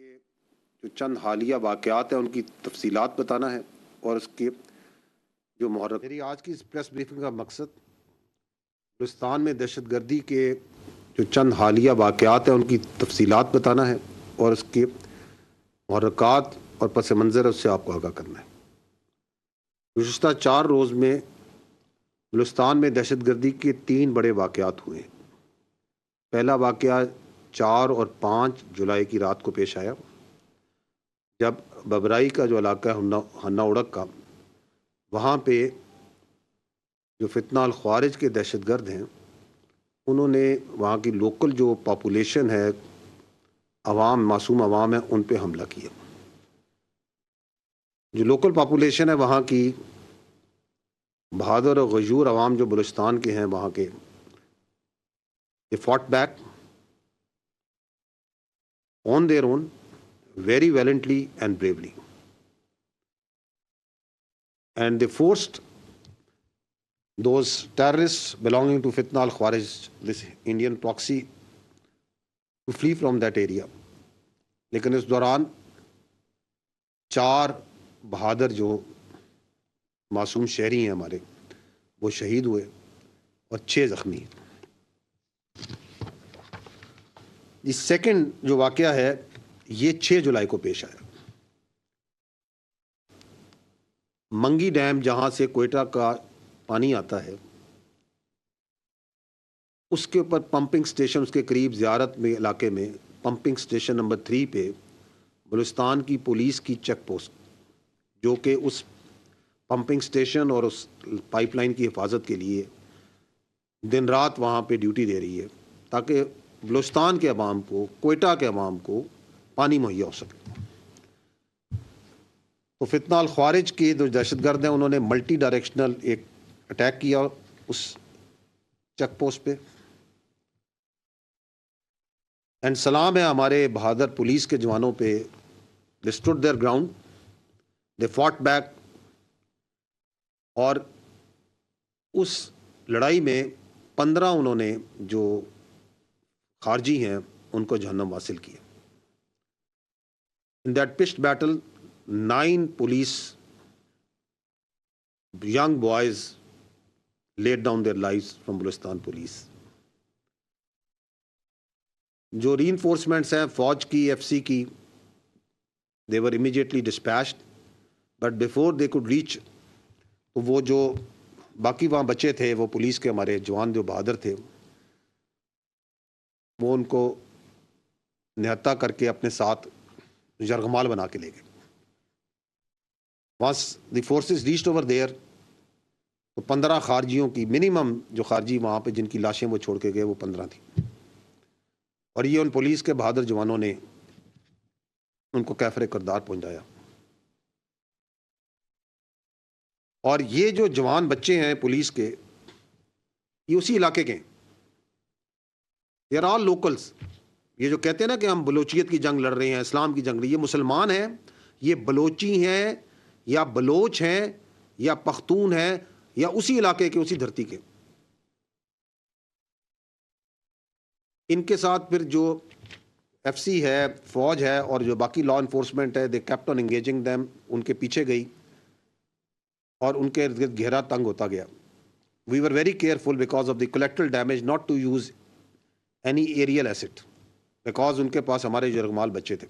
کے جو چند حالیہ واقعات ہیں ان کی تفصیلات بتانا ہے اور اس کے جو محرک میری آج کی اس پریس بریفنگ کا مقصد بلوچستان میں دہشت گردی کے جو چند حالیہ واقعات ہیں ان کی تفصیلات بتانا ہے اور اس کے محرکات اور پس منظر اس سے آپ کو آگاہ کرنا ہے۔ گزشتہ 4 روز میں بلوچستان میں دہشت گردی کے 3 بڑے واقعات ہوئے ہیں۔ پہلا واقعہ 4 اور 5 جولائی کی رات کو پیش آیا جب ببرائی کا جو علاقہ ہے ہنہ اڑک کا، وہاں پہ جو فتنہ الخوارج کے دہشت گرد ہیں انہوں نے وہاں کی لوکل جو پاپولیشن ہے، عوام، معصوم عوام ہے، ان پہ حملہ کیا۔ جو لوکل پاپولیشن ہے وہاں کی بہادر اور غیور عوام جو بلوچستان کے ہیں وہاں کے، they fought back on their own very valiantly and bravely, and they forced those terrorists belonging to Fitna al-Khawarij, this Indian proxy, to flee from that area. لیکن اس دوران 4 بہادر جو معصوم شہری ہیں ہمارے وہ شہید ہوئے اور 6 زخمی ہیں۔ یہ سیکنڈ جو واقعہ ہے یہ 6 جولائی کو پیش آیا۔ منگی ڈیم جہاں سے کوئٹہ کا پانی آتا ہے اس کے اوپر پمپنگ سٹیشن، اس کے قریب زیارت میں علاقے میں پمپنگ سٹیشن نمبر 3 پہ بلوچستان کی پولیس کی چیک پوسٹ، جو کہ اس پمپنگ سٹیشن اور اس پائپ لائن کی حفاظت کے لیے دن رات وہاں پہ ڈیوٹی دے رہی ہے تاکہ بلوچستان کے عوام کو، کوئٹہ کے عوام کو پانی مہیا ہو سکے۔ تو فتنہ الخوارج کے جو دہشت گرد ہیں انہوں نے ملٹی ڈائریکشنل ایک اٹیک کیا اس چیک پوسٹ پہ، اینڈ سلام ہے ہمارے بہادر پولیس کے جوانوں پہ، they stood their ground, they fought back، اور اس لڑائی میں 15 انہوں نے جو خارجی ہیں ان کو جہنم حاصل کیا۔ In that pitched battle 9 police young boys laid down their lives from Balochistan police۔ جو ری انفورسمنٹس ہیں فوج کی، ایف سی کی، they were immediately dispatched, but before they could reach، تو وہ جو باقی وہاں بچے تھے وہ پولیس کے ہمارے جوان جو بہادر تھے وہ ان کو نہتہ کر کے اپنے ساتھ یرغمال بنا کے لے گئے۔ once the forces reached over there، تو 15 خارجیوں کی منیمم جو خارجی وہاں پہ جن کی لاشیں وہ چھوڑ کے گئے وہ 15 تھی، اور یہ ان پولیس کے بہادر جوانوں نے ان کو کیفر کردار پہنچایا۔ اور یہ جو جوان بچے ہیں پولیس کے یہ اسی علاقے کے ہیں، they are all locals۔ یہ جو کہتے ہیں نا کہ ہم بلوچیت کی جنگ لڑ رہے ہیں، اسلام کی جنگ، یہ مسلمان ہیں، یہ بلوچی ہیں یا بلوچ ہیں یا پختون ہیں یا اسی علاقے کے، اسی دھرتی کے۔ ان کے ساتھ پھر جو ایف سی ہے، فوج ہے، اور جو باقی لا انفورسمنٹ ہے، they kept on engaging them، ان کے پیچھے گئی اور ان کے ارد گرد گھیرا تنگ ہوتا گیا۔ we were very careful because of the collateral damage not to use any aerial asset، because ان کے پاس ہمارے یرغمال بچے تھے،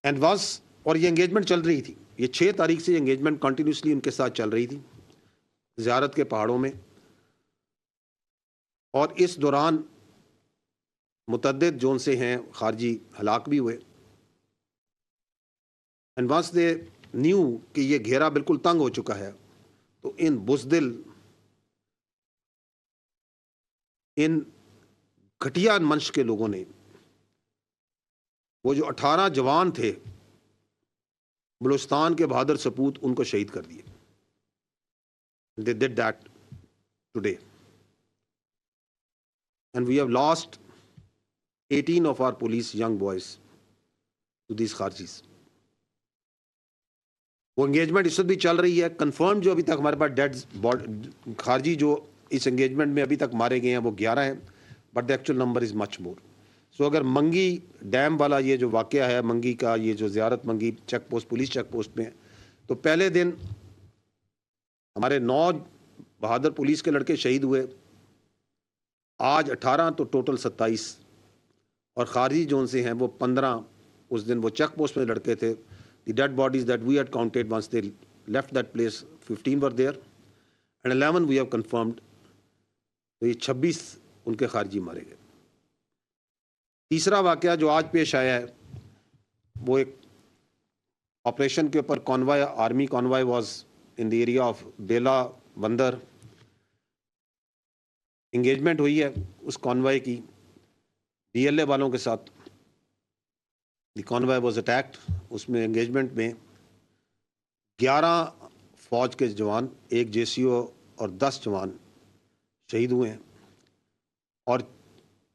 اینڈ واز، اور یہ انگیجمنٹ چل رہی تھی، یہ 6 تاریخ سے انگیجمنٹ کنٹینیوسلی ان کے ساتھ چل رہی تھی زیارت کے پہاڑوں میں، اور اس دوران متعدد جو ان سے ہیں خارجی ہلاک بھی ہوئے۔ اینڈ وانس دے نیو کہ یہ گھیرا بالکل تنگ ہو چکا ہے، تو ان بزدل، ان گھٹیا منش کے لوگوں نے وہ جو 18 جوان تھے بلوچستان کے بہادر سپوت ان کو شہید کر دیے۔ They did that today، and we have lost 18 of our police young boys to these خارجیز۔ وہ انگیجمنٹ اس وقت بھی چل رہی ہے، کنفرم جو ابھی تک ہمارے پاس ڈیڈ خارجی جو اس انگیجمنٹ میں ابھی تک مارے گئے ہیں وہ 11 ہیں، but the actual number is much more۔ سو اگر منگی ڈیم والا یہ جو واقعہ ہے، منگی کا یہ جو Ziarat Mangi check post, police check post میں، تو پہلے دن ہمارے 9 بہادر پولیس کے لڑکے شہید ہوئے، آج 18 تو ٹوٹل 27، اور خارجی جون سے ہیں وہ 15۔ اس دن وہ چیک پوسٹ میں لڑکے تھے۔ The dead bodies that we had counted once they left that place 15 were there and 11 we have confirmed, تو یہ 26 ان کے خارجی مارے گئے۔ تیسرا واقعہ جو آج پیش آیا ہے وہ ایک آپریشن کے اوپر convoy, army convoy was in the area of Bela Bandar, engagement ہوئی ہے اس کانوائے کی ڈی ایل اے والوں کے ساتھ۔ دی کانوائے واز اٹیکڈ، اس میں انگیجمنٹ میں 11 فوج کے جوان، 1 جے سی او اور 10 جوان شہید ہوئے ہیں، اور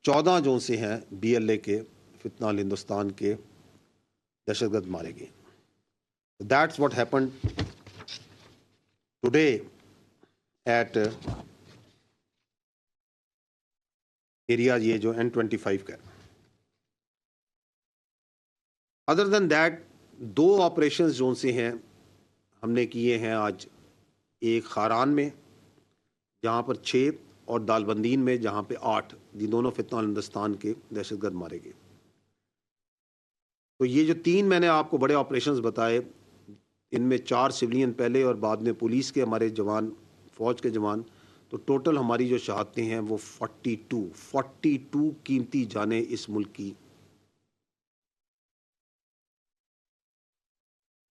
14 جو سے ہیں بی ایل اے کے فتنہ ہندوستان کے دہشت گرد مارے گئے۔ That's what happened today at area یہ جو N25 کا۔ ادر دین دیٹ 2 آپریشنز جو سے ہیں ہم نے کیے ہیں آج، ایک خاران میں جہاں پر 6 اور دالبندین میں جہاں پہ 8، یہ دونوں فتنہ ہندوستان کے دہشت گرد مارے گئے۔ تو یہ جو 3 میں نے آپ کو بڑے آپریشنز بتائے، ان میں 4 سولین پہلے اور بعد میں پولیس کے ہمارے جوان، فوج کے جوان، تو ٹوٹل ہماری جو شہادتیں ہیں وہ 42 قیمتی جانیں اس ملک کی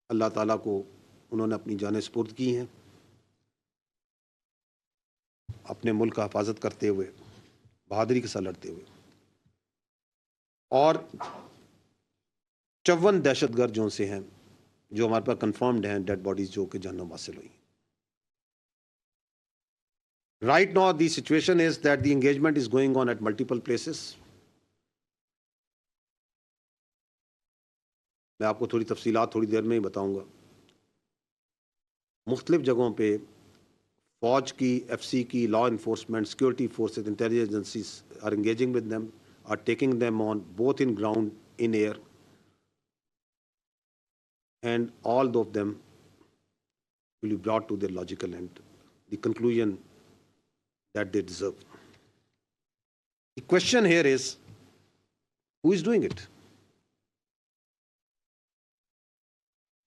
اللہ تعالیٰ کو انہوں نے اپنی جانیں سپرد کی ہیں، اپنے ملک کا حفاظت کرتے ہوئے، بہادری کے ساتھ لڑتے ہوئے، اور 54 دہشت گرد جو سے ہیں جو ہمارے پاس کنفرمڈ ہیں ڈیڈ باڈیز جو کہ جہنم حاصل ہوئی۔ Right now the situation is that the engagement is going on at multiple places. میں آپ کو تھوڑی تفصیلات تھوڑی دیر میں ہی بتاؤں گا۔ مختلف جگہوں پہ فوج کی، ایف سی کی، law enforcement, security forces, intelligence agencies are engaging with them, are taking them on both in ground, in air, and all of them will be brought to their logical end, the conclusion that they deserve. The question here is, who is doing it?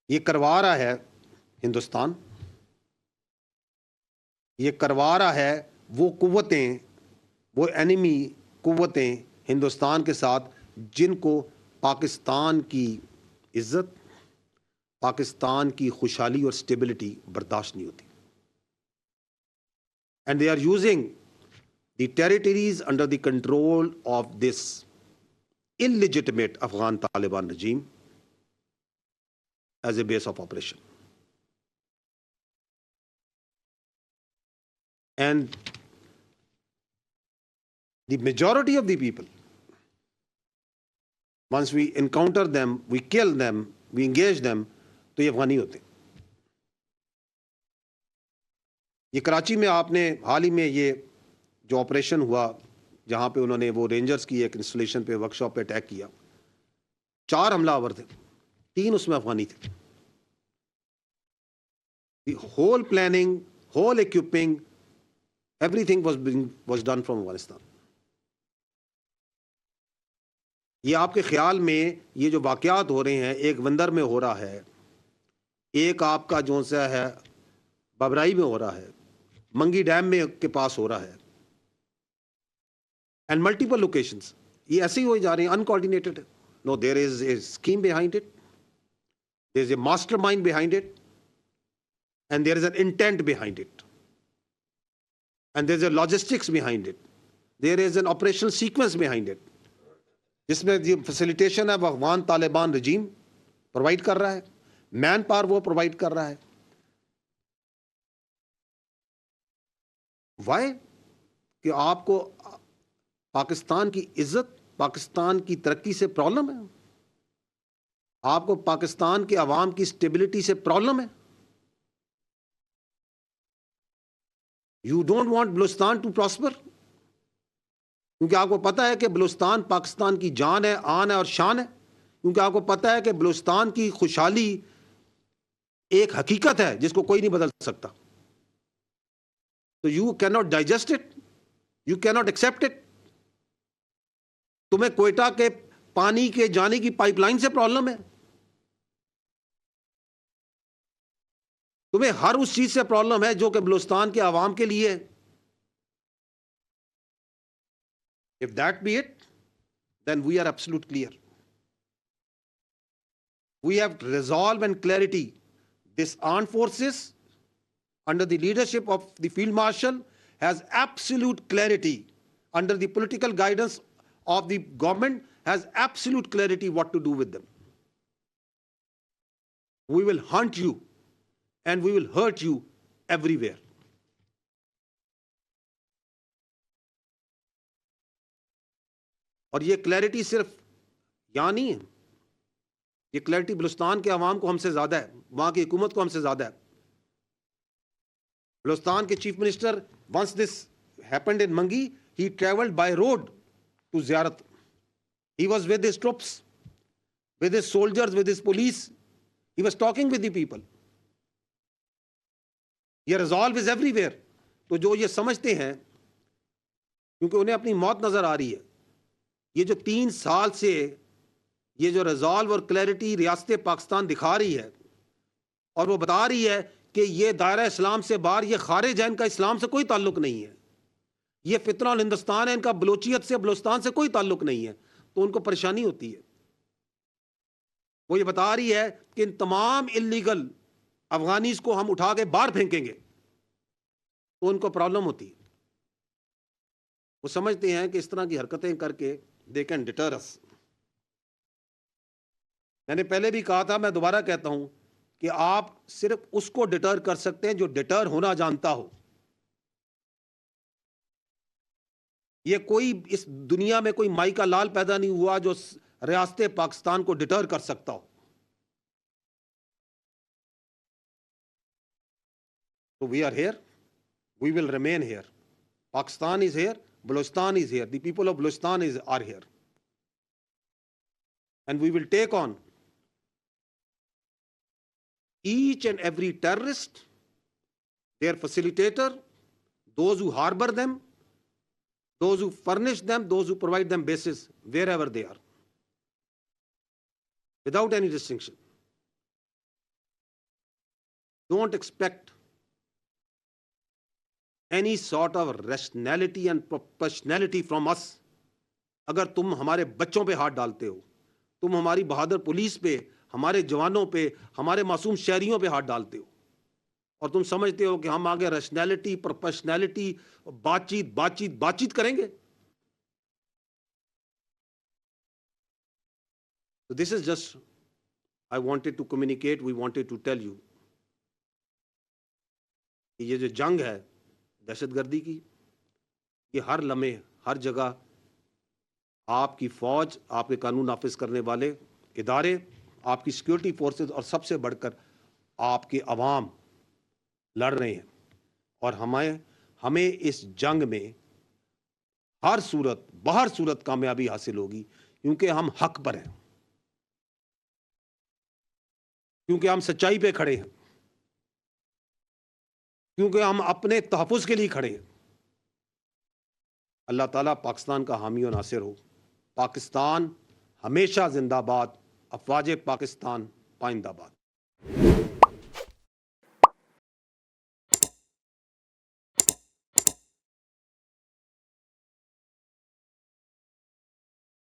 یہ کروا رہا ہے ہندوستان، یہ کروا رہا ہے وہ قوتیں، وہ اینیمی قوتیں ہندوستان کے ساتھ جن کو پاکستان کی عزت، پاکستان کی خوشحالی اور سٹیبلٹی برداشت نہیں ہوتی۔ And they are using the territories under the control of this illegitimate Afghan Taliban regime as a base of operation. And the majority of the people, once we encounter them, we kill them, we engage them, تو یہ افغانی ہوتے ہیں۔ یہ کراچی میں آپ نے حال ہی میں یہ جو آپریشن ہوا جہاں پہ انہوں نے وہ رینجرز کی ایک انسٹالیشن پہ، ورک شاپ پہ اٹیک کیا، 4 حملہ آور تھے، 3 اس میں افغانی تھے۔ The whole planning, whole equipping, everything was done from Afghanistan. یہ آپ کے خیال میں یہ جو واقعات ہو رہے ہیں، ایک وندر میں ہو رہا ہے، ایک آپ کا جو سا ہے ببرائی میں ہو رہا ہے، منگی ڈیم میں کے پاس ہو رہا ہے، اینڈ ملٹیپل لوکیشنز، یہ ایسے ہی ہوئی جا رہے ہیں، uncoordinated. No, there is a scheme behind it, there is a mastermind behind it, and there is an intent behind it, and there is a logistics behind it, there is an operational sequence behind it, جس میں یہ facilitation ہے وہ افغان طالبان رجیم provide کر رہا ہے، man power وہ provide کر رہا ہے۔ وائی؟ کہ آپ کو پاکستان کی عزت، پاکستان کی ترقی سے پرابلم ہے، آپ کو پاکستان کے عوام کی سٹیبلٹی سے پرابلم ہے۔ You don't want Balochistan to prosper. کیونکہ آپ کو پتہ ہے کہ بلوچستان پاکستان کی جان ہے، آن ہے اور شان ہے، کیونکہ آپ کو پتہ ہے کہ بلوچستان کی خوشحالی ایک حقیقت ہے جس کو کوئی نہیں بدل سکتا. تو یو کی ناٹ ڈائجسٹ اٹ، یو کی ناٹ ایکسپٹ اٹ. تمہیں کوئٹہ کے پانی کے جانے کی پائپ لائن سے پرابلم ہے، تمہیں ہر اس چیز سے پرابلم ہے جو کہ بلوچستان کے عوام کے لیے. If that be it, then we are absolute clear. We have resolve and clarity. This armed forces under the leadership of the Field Marshal has absolute clarity. Under the political guidance of the government has absolute clarity what to do with them. We will hunt you and we will hurt you everywhere. اور یہ clarity صرف یہاں نہیں ہے، یہ clarity Balochistan کے عوام کو ہم سے زیادہ ہے، وہاں کی حکومت کو ہم سے زیادہ ہے. بلوچستان کے chief minister once this happened in Mangi, he traveled by road to زیارت. He was with his troops, with his soldiers, with his police. He was talking with the people. یہ resolve is everywhere. تو جو یہ سمجھتے ہیں کیونکہ انہیں اپنی موت نظر آ رہی ہے، یہ جو 3 سال سے یہ جو ریزالو اور کلیئرٹی ریاست پاکستان دکھا رہی ہے اور وہ بتا رہی ہے کہ یہ دائرہ اسلام سے باہر، یہ خارج ہے، ان کا اسلام سے کوئی تعلق نہیں ہے، یہ فتنہ الہندوستان ہے، ان کا بلوچیت سے بلوچستان سے کوئی تعلق نہیں ہے، تو ان کو پریشانی ہوتی ہے. وہ یہ بتا رہی ہے کہ ان تمام اللیگل افغانیز کو ہم اٹھا کے باہر پھینکیں گے، تو ان کو پرابلم ہوتی ہے. وہ سمجھتے ہیں کہ اس طرح کی حرکتیں کر کے they can deter us. میں نے پہلے بھی کہا تھا، میں دوبارہ کہتا ہوں کہ آپ صرف اس کو ڈٹر کر سکتے ہیں جو ڈٹر ہونا جانتا ہو. یہ کوئی اس دنیا میں کوئی مائی کا لال پیدا نہیں ہوا جو ریاست پاکستان کو ڈٹر کر سکتا ہو. So we are here, we will remain here. Pakistan is here, Balochistan is here, the people of Balochistan are here. And we will take on each and every terrorist, their facilitator, those who harbor them, those who furnish them, those who provide them bases wherever they are, without any distinction. Don't expect any sort of rationality and proportionality from us. اگر تم ہمارے بچوں پہ ہاتھ ڈالتے ہو، تم ہماری بہادر police پہ، ہمارے جوانوں پہ، ہمارے معصوم شہریوں پہ ہاتھ ڈالتے ہو، اور تم سمجھتے ہو کہ ہم آگے ریشنلٹی، پروپیشنلٹی، بات چیت کریں گے. So this is just, I wanted to communicate, we wanted to tell you کہ یہ جو جنگ ہے دہشت گردی کی، یہ ہر لمحے ہر جگہ آپ کی فوج، آپ کے قانون نافذ کرنے والے ادارے، آپ کی سیکیورٹی فورسز اور سب سے بڑھ کر آپ کے عوام لڑ رہے ہیں. اور ہمیں اس جنگ میں ہر صورت کامیابی حاصل ہوگی، کیونکہ ہم حق پر ہیں، کیونکہ ہم سچائی پہ کھڑے ہیں، کیونکہ ہم اپنے تحفظ کے لیے کھڑے ہیں. اللہ تعالیٰ پاکستان کا حامی و ناصر ہو. پاکستان ہمیشہ زندہ باد. افواج پاکستان پائندہ باد.